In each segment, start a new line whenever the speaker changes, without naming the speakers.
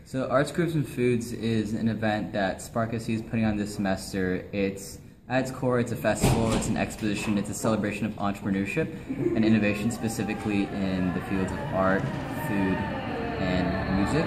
So Arts Groups and Foods is an event that Spark SC is putting on this semester. At its core, it's a festival, it's an exposition, it's a celebration of entrepreneurship and innovation, specifically in the fields of art, food, and music.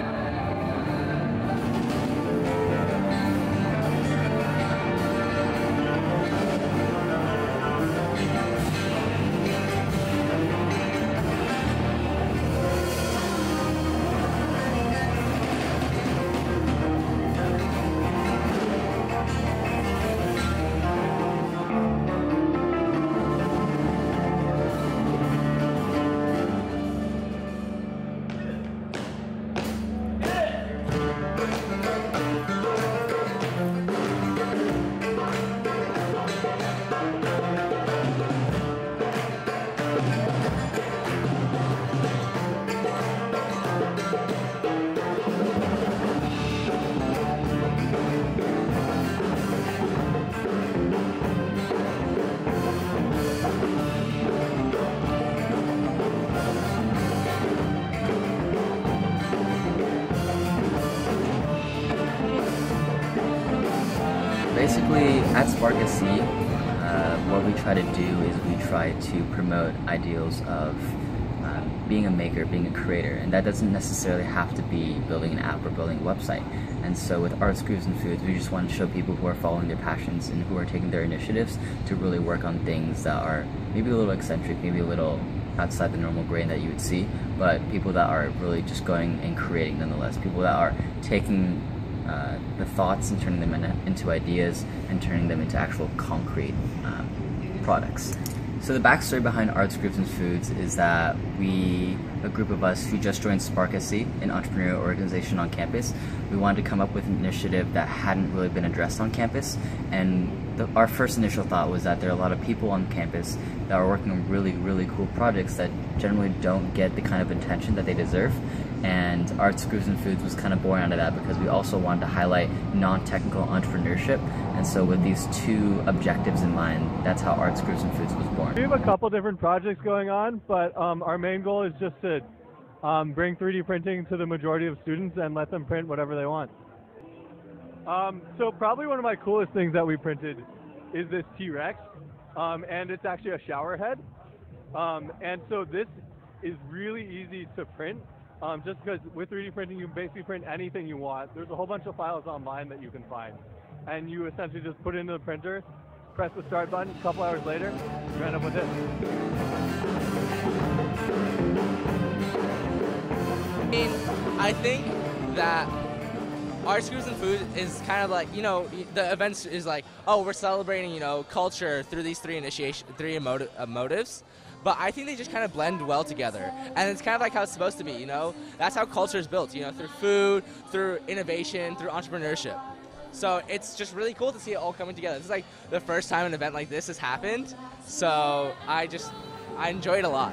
Basically, at Spark SC, what we try to do is we try to promote ideals of being a maker, being a creator, and that doesn't necessarily have to be building an app or building a website. And so with Arts Groups and Foods, we just want to show people who are following their passions and who are taking their initiatives to really work on things that are maybe a little eccentric, maybe a little outside the normal grain that you would see, but people that are really just going and creating nonetheless, people that are taking the thoughts and turning them into ideas and turning them into actual concrete products. So the backstory behind Arts Groups and Foods is that a group of us who just joined Spark SC, an entrepreneurial organization on campus, we wanted to come up with an initiative that hadn't really been addressed on campus, and our first initial thought was that there are a lot of people on campus that are working on really, really cool projects that generally don't get the kind of attention that they deserve. And Arts Groups and Foods was kind of born out of that because we also wanted to highlight non-technical entrepreneurship. And so with these two objectives in mind, that's how Arts Groups and Foods was born.
We have a couple different projects going on, but our main goal is just to bring 3D printing to the majority of students and let them print whatever they want. So probably one of my coolest things that we printed is this T-Rex, and it's actually a shower head. And so this is really easy to print. Just because with 3D printing, you can basically print anything you want. There's a whole bunch of files online that you can find. And you essentially just put it into the printer, press the start button, a couple hours later, you end up with this.
I think that Arts Groups and Food is kind of like, the events is like, oh, we're celebrating, culture through these three motives. But I think they just kind of blend well together. And it's kind of like how it's supposed to be, That's how culture is built, through food, through innovation, through entrepreneurship. So it's just really cool to see it all coming together. This is like the first time an event like this has happened. So I enjoy it a lot.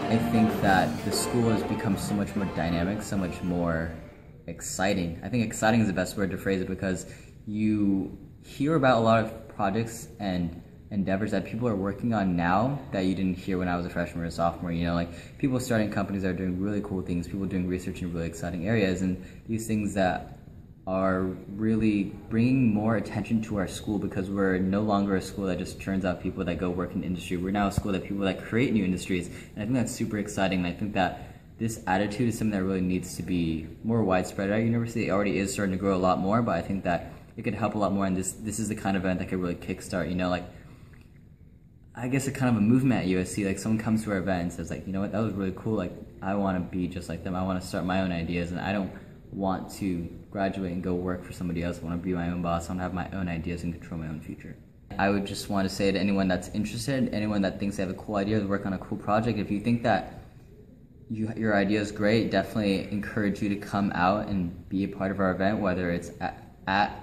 I think that the school has become so much more dynamic, so much more exciting. I think exciting is the best word to phrase it because you hear about a lot of projects and endeavors that people are working on now that you didn't hear when I was a freshman or a sophomore. Like people starting companies that are doing really cool things, people doing research in really exciting areas, and these things that are really bringing more attention to our school because we're no longer a school that just churns out people that go work in industry. We're now a school that people that create new industries, and I think that's super exciting. And I think that this attitude is something that really needs to be more widespread at our university. It already is starting to grow a lot more, but I think that it could help a lot more, and this is the kind of event that could really kickstart, like, I guess a kind of a movement at USC, like someone comes to our event and says like, you know what, that was really cool, like I want to be just like them, I want to start my own ideas, and I don't want to graduate and go work for somebody else. I want to be my own boss. I want to have my own ideas and control my own future. I would just want to say to anyone that's interested, anyone that thinks they have a cool idea to work on a cool project, if you think that your idea is great, definitely encourage you to come out and be a part of our event, whether it's at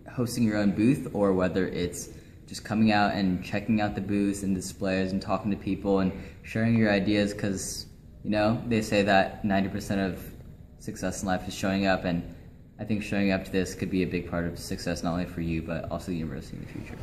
hosting your own booth or whether it's just coming out and checking out the booths and displays and talking to people and sharing your ideas, because they say that 90% of success in life is showing up, and I think showing up to this could be a big part of success not only for you, but also the university in the future.